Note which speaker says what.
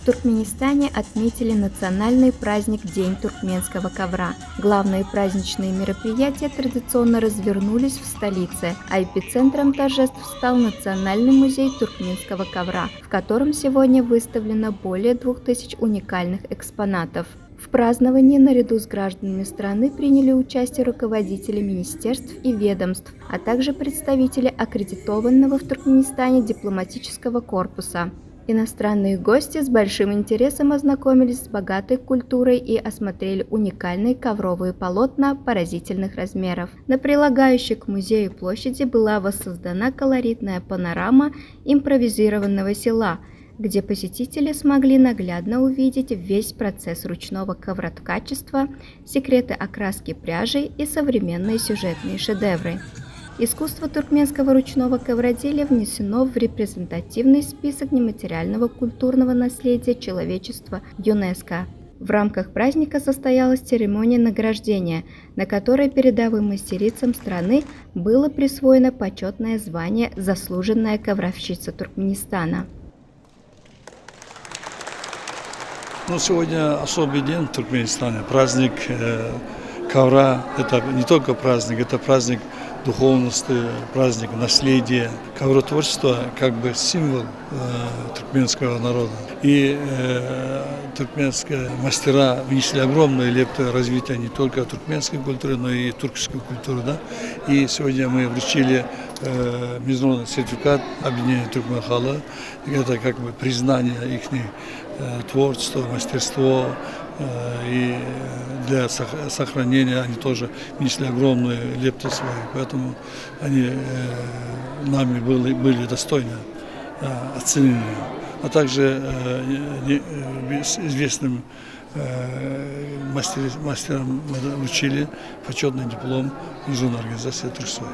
Speaker 1: Туркменистане отметили национальный праздник День туркменского ковра. Главные праздничные мероприятия традиционно развернулись в столице, а эпицентром торжеств стал Национальный музей туркменского ковра, в котором сегодня выставлено более 2000 уникальных экспонатов. В праздновании наряду с гражданами страны приняли участие руководители министерств и ведомств, а также представители аккредитованного в Туркменистане дипломатического корпуса. Иностранные гости с большим интересом ознакомились с богатой культурой и осмотрели уникальные ковровые полотна поразительных размеров. На прилагающей к музею площади была воссоздана колоритная панорама импровизированного села, где посетители смогли наглядно увидеть весь процесс ручного ковроткачества, секреты окраски пряжи и современные сюжетные шедевры. Искусство туркменского ручного ковроделия внесено в репрезентативный список нематериального культурного наследия человечества ЮНЕСКО. В рамках праздника состоялась церемония награждения, на которой передовым мастерицам страны было присвоено почетное звание «Заслуженная ковровщица Туркменистана».
Speaker 2: Сегодня особый день в Туркменистане. Праздник ковра – это не только праздник, это праздник духовности, праздник наследия. Ковротворчество как бы символ туркменского народа. И туркменские мастера внесли огромную лепту развития не только туркменской культуры, но и турецкой культуры. Да? И сегодня мы вручили международный сертификат объединения Туркменхалы. Это как бы признание их творчества, мастерство. И для сохранения они тоже внесли огромную лепту свою, поэтому они нами были достойны оценены. А также известным мастерам мы вручили почетный диплом Международной организации Турсой.